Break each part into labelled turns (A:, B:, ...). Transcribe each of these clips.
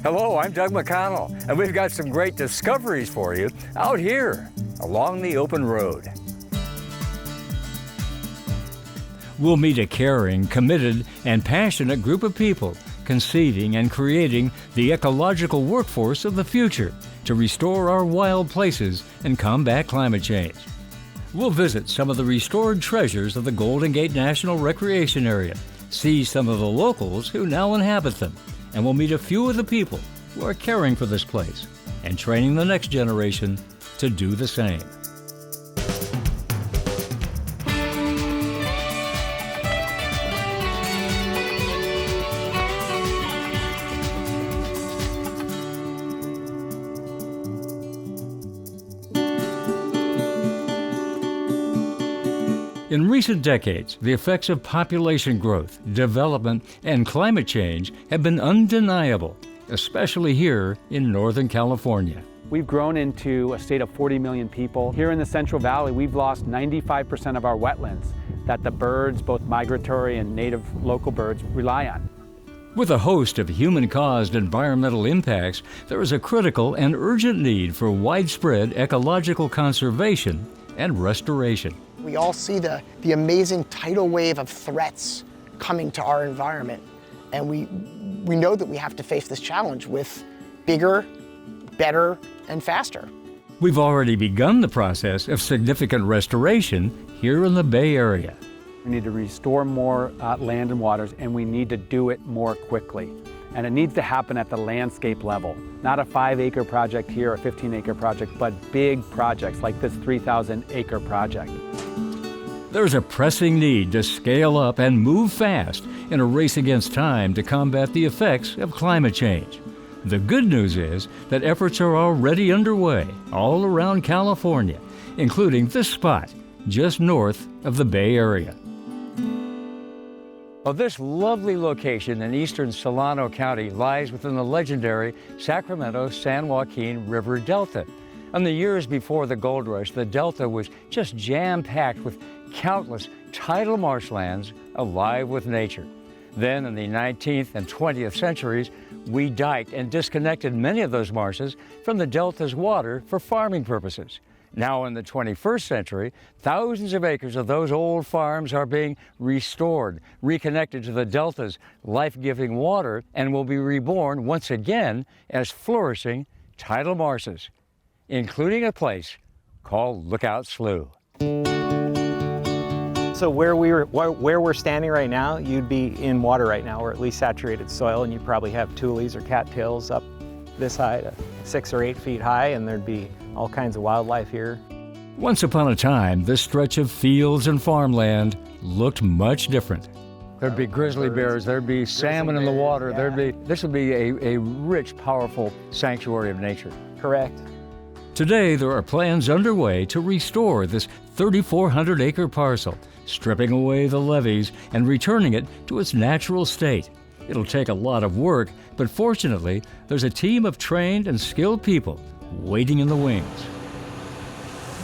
A: Hello, I'm Doug McConnell, and we've got some great discoveries for you out here along the open road. We'll meet a caring, committed, and passionate group of people conceiving and creating the ecological workforce of the future to restore our wild places and combat climate change. We'll visit some of the restored treasures of the Golden Gate National Recreation Area, see some of the locals who now inhabit them, and we'll meet a few of the people who are caring for this place and training the next generation to do the same. In recent decades, the effects of population growth, development, and climate change have been undeniable, especially here in Northern California.
B: We've grown into a state of 40 million people. Here in the Central Valley, we've lost 95% of our wetlands that the birds, both migratory and native local birds, rely on.
A: With a host of human-caused environmental impacts, there is a critical and urgent need for widespread ecological conservation and restoration.
C: We all see the amazing tidal wave of threats coming to our environment, and we know that we have to face this challenge with bigger, better, and faster.
A: We've already begun the process of significant restoration here in the Bay Area.
B: We need to restore more land and waters, and we need to do it more quickly. And it needs to happen at the landscape level, not a 5-acre project here, a 15-acre project, but big projects like this 3,000-acre project.
A: There's a pressing need to scale up and move fast in a race against time to combat the effects of climate change. The good news is that efforts are already underway all around California, including this spot just north of the Bay Area. Well, this lovely location in eastern Solano County lies within the legendary Sacramento-San Joaquin River Delta. In the years before the gold rush, the Delta was just jam-packed with countless tidal marshlands alive with nature. Then in the 19th and 20th centuries, we diked and disconnected many of those marshes from the Delta's water for farming purposes. Now in the 21st century, thousands of acres of those old farms are being restored, reconnected to the Delta's life-giving water, and will be reborn once again as flourishing tidal marshes, including a place called Lookout Slough.
D: So where we're standing right now, you'd be in water right now, or at least saturated soil, and you'd probably have tules or cattails up this high, 6 or 8 feet high, and there'd be all kinds of wildlife here.
A: Once upon a time, this stretch of fields and farmland looked much different. There'd be grizzly bears, there'd be salmon in the water,
D: yeah.
A: This would be a rich, powerful sanctuary of nature.
D: Correct.
A: Today, there are plans underway to restore this 3,400-acre parcel, stripping away the levees and returning it to its natural state. It'll take a lot of work, but fortunately, there's a team of trained and skilled people waiting in the wings.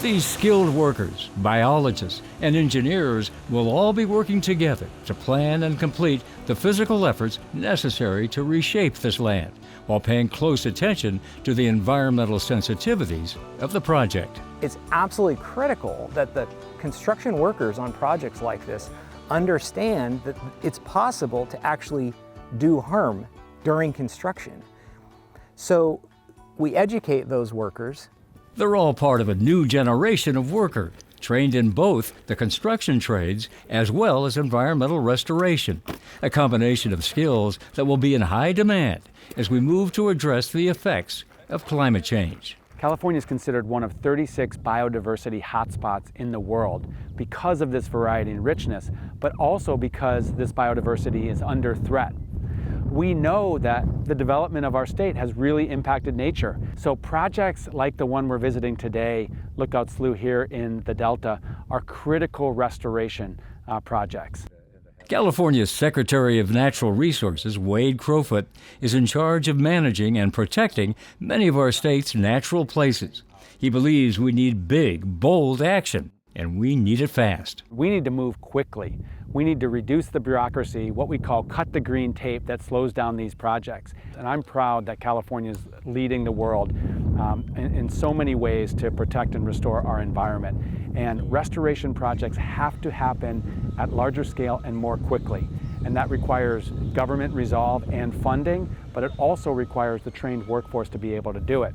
A: These skilled workers, biologists, and engineers will all be working together to plan and complete the physical efforts necessary to reshape this land, while paying close attention to the environmental sensitivities of the project.
D: It's absolutely critical that the construction workers on projects like this understand that it's possible to actually do harm during construction. So we educate those workers.
A: They're all part of a new generation of worker, trained in both the construction trades as well as environmental restoration, a combination of skills that will be in high demand as we move to address the effects of climate change.
B: California is considered one of 36 biodiversity hotspots in the world because of this variety and richness, but also because this biodiversity is under threat. We know that the development of our state has really impacted nature. So projects like the one we're visiting today, Lookout Slough here in the Delta, are critical restoration projects.
A: California's Secretary of Natural Resources, Wade Crowfoot, is in charge of managing and protecting many of our state's natural places. He believes we need big, bold action, and we need it fast.
B: We need to move quickly. We need to reduce the bureaucracy, what we call cut the green tape that slows down these projects. And I'm proud that California is leading the world in so many ways to protect and restore our environment. And restoration projects have to happen at larger scale and more quickly. And that requires government resolve and funding, but it also requires the trained workforce to be able to do it.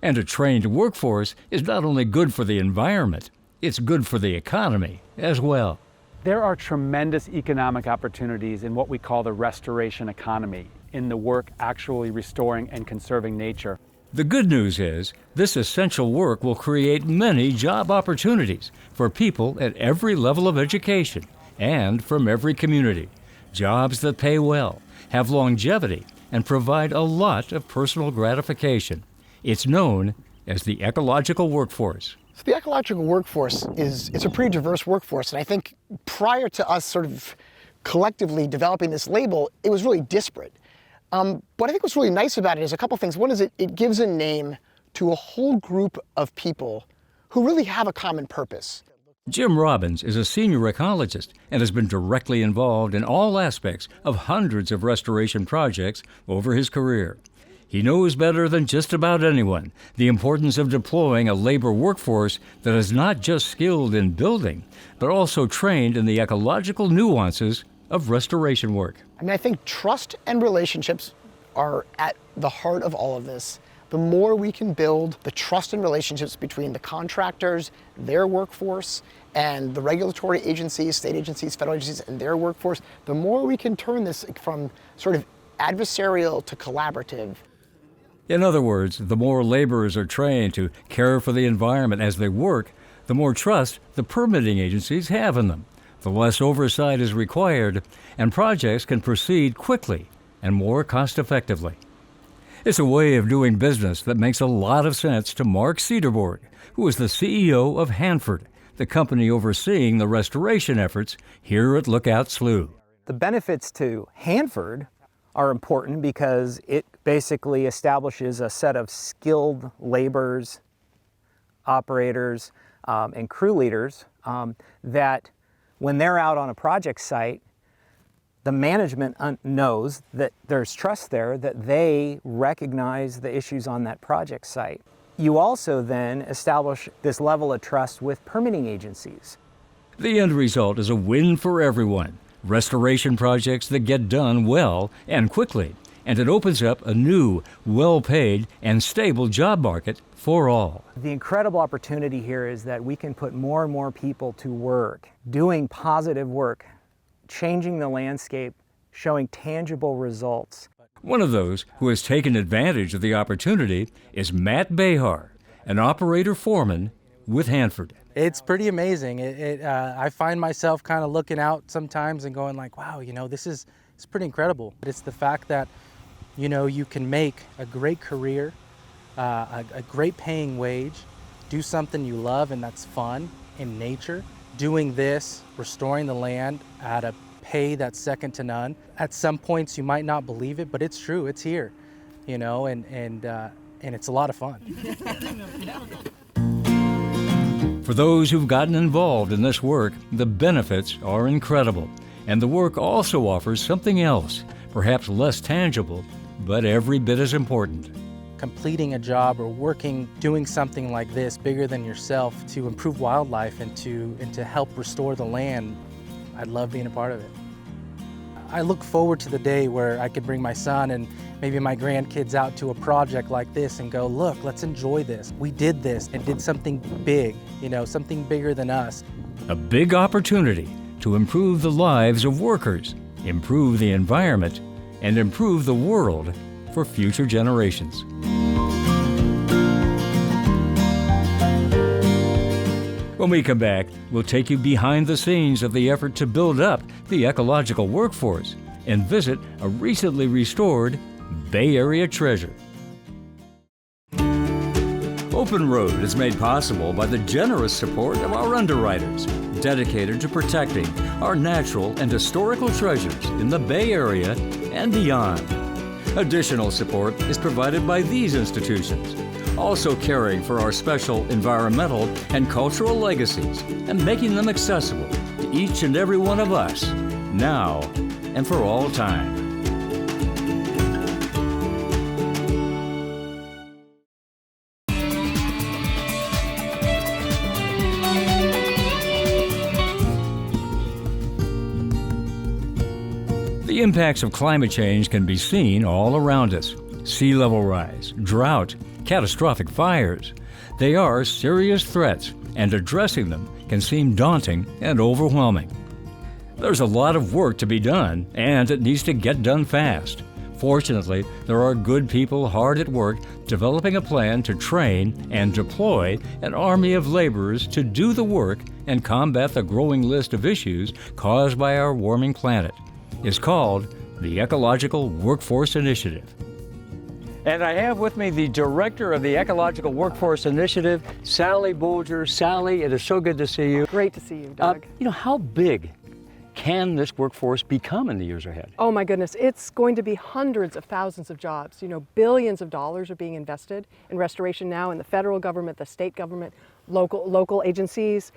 A: And a trained workforce is not only good for the environment, it's good for the economy as well.
B: There are tremendous economic opportunities in what we call the restoration economy, in the work actually restoring and conserving nature.
A: The good news is this essential work will create many job opportunities for people at every level of education and from every community. Jobs that pay well, have longevity, and provide a lot of personal gratification. It's known as the ecological workforce.
C: So the ecological workforce it's a pretty diverse workforce, and I think prior to us sort of collectively developing this label, it was really disparate. But I think what's really nice about it is a couple things. One is it gives a name to a whole group of people who really have a common purpose.
A: Jim Robbins is a senior ecologist and has been directly involved in all aspects of hundreds of restoration projects over his career. He knows better than just about anyone the importance of deploying a labor workforce that is not just skilled in building, but also trained in the ecological nuances of restoration work.
C: I mean, I think trust and relationships are at the heart of all of this. The more we can build the trust and relationships between the contractors, their workforce, and the regulatory agencies, state agencies, federal agencies, and their workforce, the more we can turn this from sort of adversarial to collaborative.
A: In other words, the more laborers are trained to care for the environment as they work, the more trust the permitting agencies have in them. The less oversight is required, and projects can proceed quickly and more cost-effectively. It's a way of doing business that makes a lot of sense to Mark Cederborg, who is the CEO of Hanford, the company overseeing the restoration efforts here at Lookout Slough.
D: The benefits to Hanford are important because it basically establishes a set of skilled laborers, operators, and crew leaders that when they're out on a project site, the management knows that there's trust there, that they recognize the issues on that project site. You also then establish this level of trust with permitting agencies.
A: The end result is a win for everyone. Restoration projects that get done well and quickly, and it opens up a new, well-paid, and stable job market for all.
D: The incredible opportunity here is that we can put more and more people to work, doing positive work, changing the landscape, showing tangible results.
A: One of those who has taken advantage of the opportunity is Matt Behar, an operator foreman with Hanford.
E: It's pretty amazing. I find myself kind of looking out sometimes and going like, wow, it's pretty incredible. But it's the fact that, you can make a great career, a great paying wage, do something you love and that's fun in nature, doing this, restoring the land at a pay that's second to none. At some points you might not believe it, but it's true, it's here, and it's a lot of fun.
A: For those who've gotten involved in this work, the benefits are incredible. And the work also offers something else, perhaps less tangible, but every bit as important.
E: Completing a job or doing something like this bigger than yourself to improve wildlife and to help restore the land, I love being a part of it. I look forward to the day where I could bring my son and maybe my grandkids out to a project like this and go, look, let's enjoy this. We did this and did something big, something bigger than us.
A: A big opportunity to improve the lives of workers, improve the environment, and improve the world for future generations. When we come back, we'll take you behind the scenes of the effort to build up the ecological workforce and visit a recently restored Bay Area treasure. OpenRoad is made possible by the generous support of our underwriters, dedicated to protecting our natural and historical treasures in the Bay Area and beyond. Additional support is provided by these institutions, also caring for our special environmental and cultural legacies and making them accessible to each and every one of us, now and for all time. The impacts of climate change can be seen all around us. Sea level rise, drought, catastrophic fires. They are serious threats, and addressing them can seem daunting and overwhelming. There's a lot of work to be done, and it needs to get done fast. Fortunately, there are good people hard at work developing a plan to train and deploy an army of laborers to do the work and combat the growing list of issues caused by our warming planet. It's called the Ecological Workforce Initiative. And I have with me the director of the Ecological Workforce Initiative, Sally Bolger. Sally, it is so good to see you.
F: Great to see you, Doug.
A: How big can this workforce become in the years ahead?
F: Oh my goodness, it's going to be hundreds of thousands of jobs. Billions of dollars are being invested in restoration now in the federal government, the state government, local agencies,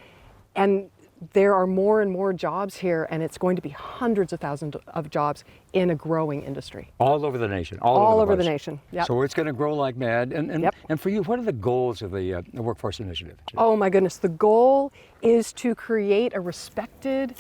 F: and there are more and more jobs here, and it's going to be hundreds of thousands of jobs in a growing industry.
A: All over the nation.
F: All over the nation. Yep.
A: So it's going to grow like mad.
F: Yep.
A: And for you, what are the goals of the Workforce Initiative?
F: Oh my goodness, the goal is to create a respected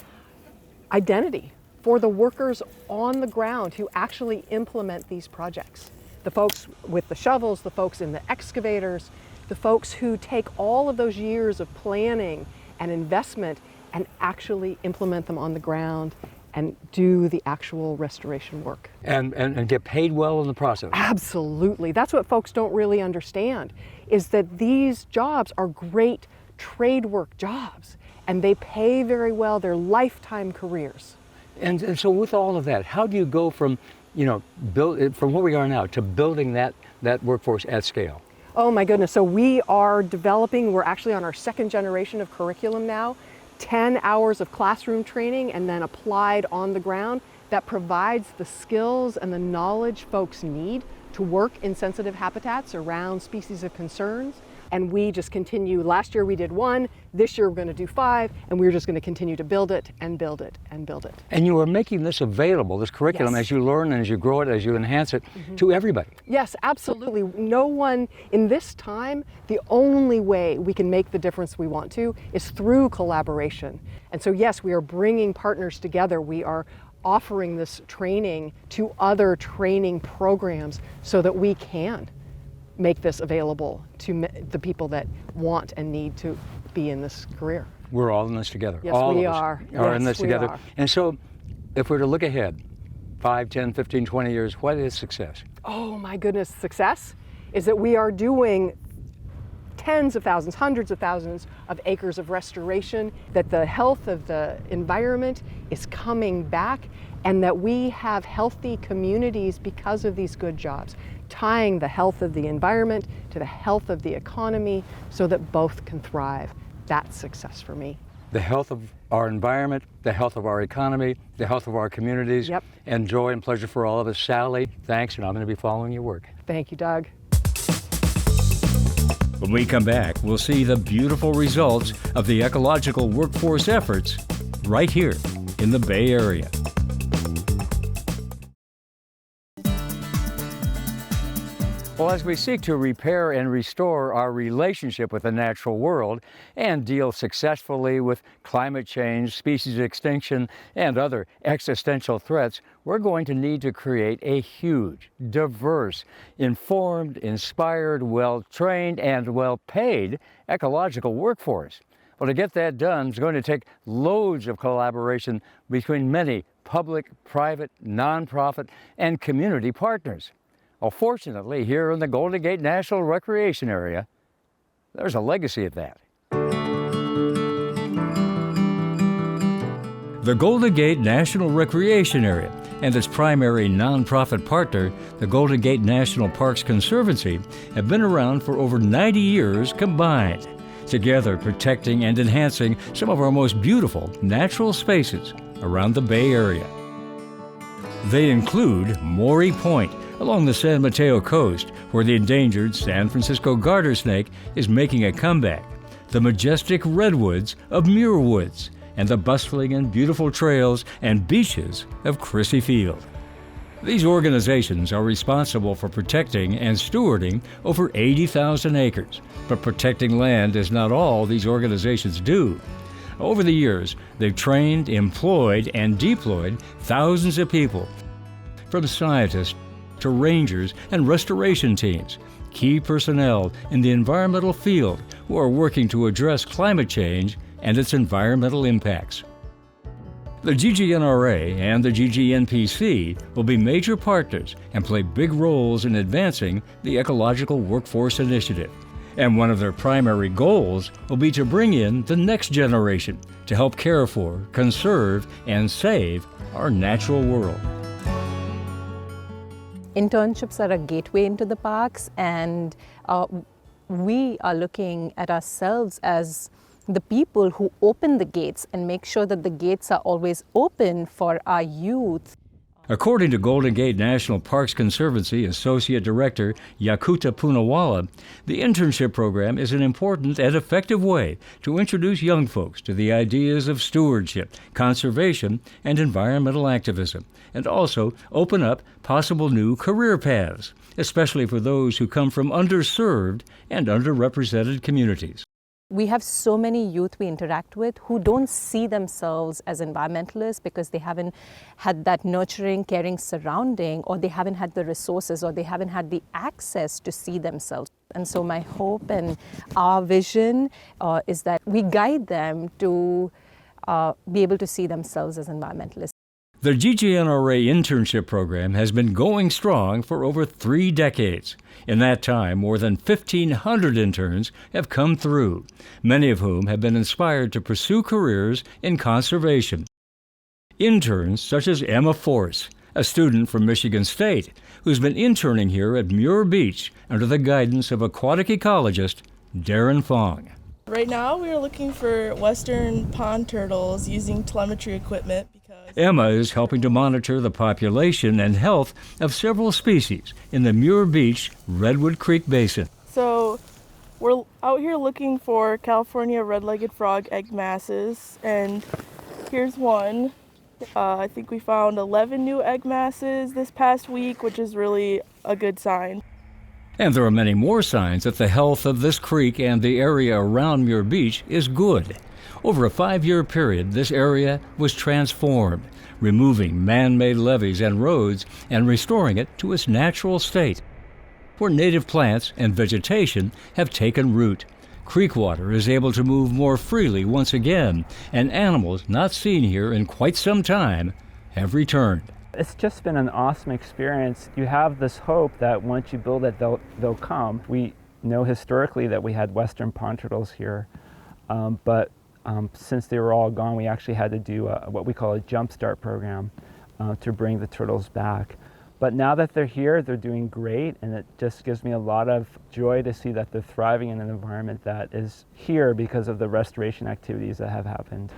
F: identity for the workers on the ground who actually implement these projects. The folks with the shovels, the folks in the excavators, the folks who take all of those years of planning and investment and actually implement them on the ground and do the actual restoration work.
A: And get paid well in the process.
F: Absolutely. That's what folks don't really understand, is that these jobs are great trade work jobs, and they pay very well. They're lifetime careers.
A: And so with all of that, how do you go from, from where we are now to building that workforce at scale?
F: Oh my goodness, so we're actually on our second generation of curriculum now, 10 hours of classroom training and then applied on the ground that provides the skills and the knowledge folks need to work in sensitive habitats around species of concerns. And we just continue. Last year we did 1, this year we're going to do 5, and we're just going to continue to build it and build it and build it.
A: And you are making this available, this curriculum,
F: Yes.
A: as you learn and as you grow it, as you enhance it, to everybody.
F: Yes, absolutely. No one, in this time, the only way we can make the difference we want to is through collaboration. And so yes, we are bringing partners together. We are offering this training to other training programs so that we can make this available to the people that want and need to be in this career.
A: We're all in this together.
F: Yes,
A: all
F: we
A: of us
F: are.
A: are in
F: Yes,
A: this
F: we
A: together.
F: are.
A: And so if we're to look ahead, 5, 10, 15, 20 years, what is success?
F: Oh my goodness, success is that we are doing tens of thousands, hundreds of thousands of acres of restoration, that the health of the environment is coming back, and that we have healthy communities because of these good jobs, tying the health of the environment to the health of the economy so that both can thrive. That's success for me.
A: The health of our environment, the health of our economy, the health of our communities,
F: Yep.
A: and joy and pleasure for all of us. Sally, thanks, and I'm going to be following your work.
F: Thank you, Doug.
A: When we come back, we'll see the beautiful results of the ecological workforce efforts right here in the Bay Area. Well, as we seek to repair and restore our relationship with the natural world and deal successfully with climate change, species extinction, and other existential threats, we're going to need to create a huge, diverse, informed, inspired, well-trained, and well-paid ecological workforce. Well, to get that done, it's going to take loads of collaboration between many public, private, nonprofit, and community partners. Well, fortunately, here in the Golden Gate National Recreation Area, there's a legacy of that. The Golden Gate National Recreation Area and its primary nonprofit partner, the Golden Gate National Parks Conservancy, have been around for over 90 years combined, together protecting and enhancing some of our most beautiful natural spaces around the Bay Area. They include Maury Point, along the San Mateo coast, where the endangered San Francisco garter snake is making a comeback, the majestic redwoods of Muir Woods, and the bustling and beautiful trails and beaches of Crissy Field. These organizations are responsible for protecting and stewarding over 80,000 acres, but protecting land is not all these organizations do. Over the years, they've trained, employed, and deployed thousands of people, from scientists to rangers and restoration teams, key personnel in the environmental field who are working to address climate change and its environmental impacts. The GGNRA and the GGNPC will be major partners and play big roles in advancing the Ecological Workforce Initiative. And one of their primary goals will be to bring in the next generation to help care for, conserve, and save our natural world.
G: Internships are a gateway into the parks, and we are looking at ourselves as the people who open the gates and make sure that the gates are always open for our youth.
A: According to Golden Gate National Parks Conservancy Associate Director Yakuta Poonawalla, the internship program is an important and effective way to introduce young folks to the ideas of stewardship, conservation, and environmental activism, and also open up possible new career paths, especially for those who come from underserved and underrepresented communities.
G: We have so many youth we interact with who don't see themselves as environmentalists because they haven't had that nurturing, caring surrounding, or they haven't had the resources, or they haven't had the access to see themselves. And so my hope and our vision is that we guide them to be able to see themselves as environmentalists.
A: The GGNRA internship program has been going strong for over 3 decades. In that time, more than 1,500 interns have come through, many of whom have been inspired to pursue careers in conservation. Interns such as Emma Force, a student from Michigan State, who's been interning here at Muir Beach under the guidance of aquatic ecologist Darren Fong.
H: Right now, we are looking for western pond turtles using telemetry equipment.
A: Emma is helping to monitor the population and health of several species in the Muir Beach Redwood Creek Basin.
H: So we're out here looking for California red-legged frog egg masses, and here's one. I think we found 11 new egg masses this past week, which is really a good sign.
A: And there are many more signs that the health of this creek and the area around Muir Beach is good. Over a 5-year period, this area was transformed, removing man-made levees and roads and restoring it to its natural state, where native plants and vegetation have taken root. Creek water is able to move more freely once again, and animals not seen here in quite some time have returned.
B: It's just been an awesome experience. You have this hope that once you build it, they'll come. We know historically that we had western pond turtles here, but since they were all gone, we actually had to do what we call a jumpstart program to bring the turtles back. But now that they're here, they're doing great, and it just gives me a lot of joy to see that they're thriving in an environment that is here because of the restoration activities that have happened.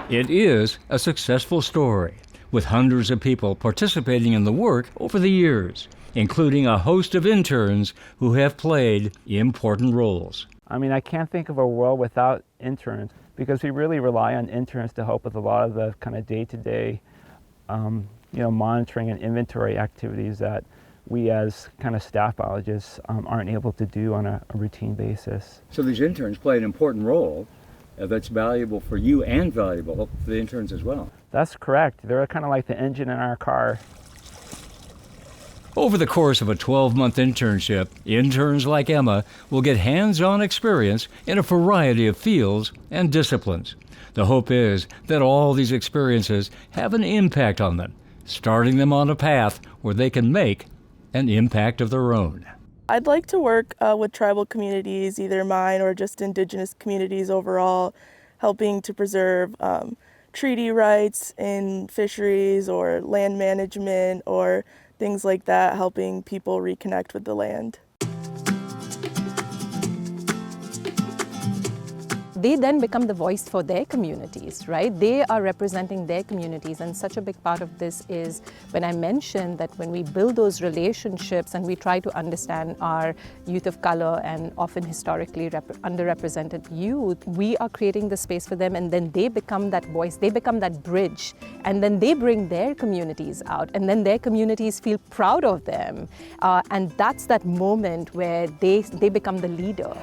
A: It is a successful story, with hundreds of people participating in the work over the years, including a host of interns who have played important roles.
B: I mean, I can't think of a world without interns, because we really rely on interns to help with a lot of the kind of day-to-day monitoring and inventory activities that we as kind of staff biologists aren't able to do on a routine basis.
A: So these interns play an important role that's valuable for you and valuable for the interns as well.
B: That's correct. They're kind of like the engine in our car.
A: Over the course of a 12-month internship, interns like Emma will get hands-on experience in a variety of fields and disciplines. The hope is that all these experiences have an impact on them, starting them on a path where they can make an impact of their own.
H: I'd like to work with tribal communities, either mine or just indigenous communities overall, helping to preserve treaty rights in fisheries or land management or things like that, helping people reconnect with the land.
G: they then become the voice for their communities, right? They are representing their communities, and such a big part of this is when I mentioned that when we build those relationships and we try to understand our youth of color and often historically underrepresented youth, we are creating the space for them, and then they become that voice, they become that bridge, and then they bring their communities out, and then their communities feel proud of them, and that's that moment where they become the leader.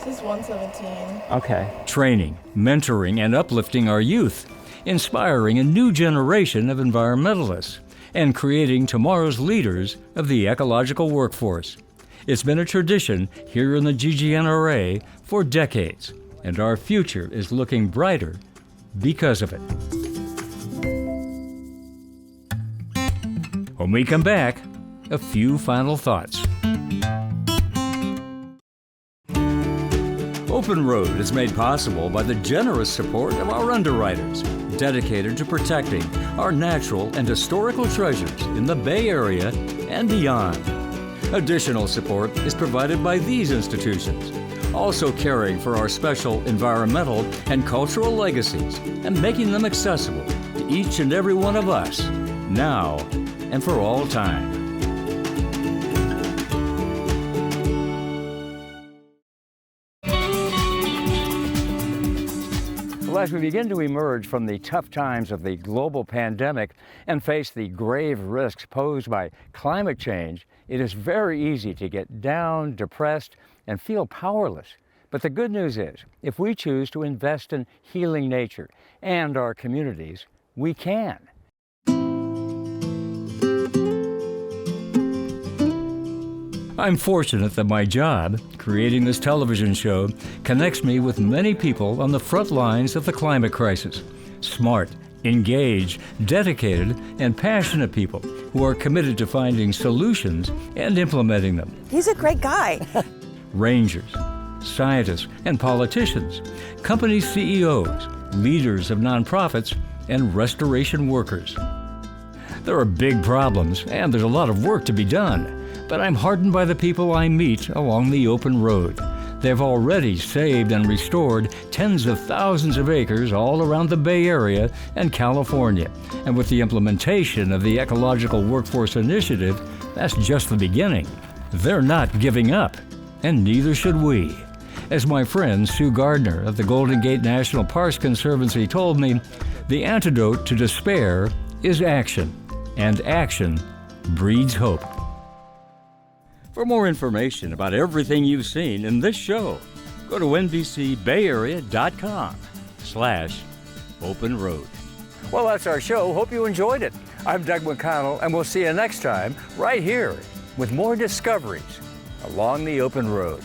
H: This is 117.
B: Okay.
A: Training, mentoring, and uplifting our youth, inspiring a new generation of environmentalists, and creating tomorrow's leaders of the ecological workforce. It's been a tradition here in the GGNRA for decades, and our future is looking brighter because of it. When we come back, a few final thoughts. OpenRoad is made possible by the generous support of our underwriters, dedicated to protecting our natural and historical treasures in the Bay Area and beyond. Additional support is provided by these institutions, also caring for our special environmental and cultural legacies and making them accessible to each and every one of us, now and for all time. Well, as we begin to emerge from the tough times of the global pandemic and face the grave risks posed by climate change, it is very easy to get down, depressed, and feel powerless. But the good news is, if we choose to invest in healing nature and our communities, we can. I'm fortunate that my job, creating this television show, connects me with many people on the front lines of the climate crisis. Smart, engaged, dedicated, and passionate people who are committed to finding solutions and implementing them.
I: He's a great guy.
A: Rangers, scientists, and politicians, company CEOs, leaders of nonprofits, and restoration workers. There are big problems, and there's a lot of work to be done. But I'm heartened by the people I meet along the open road. They've already saved and restored tens of thousands of acres all around the Bay Area and California. And with the implementation of the Ecological Workforce Initiative, that's just the beginning. They're not giving up, and neither should we. As my friend Sue Gardner of the Golden Gate National Parks Conservancy told me, the antidote to despair is action, and action breeds hope. For more information about everything you've seen in this show, go to NBCBayArea.com/OpenRoad. Well, that's our show. Hope you enjoyed it. I'm Doug McConnell, and we'll see you next time right here with more discoveries along the open road.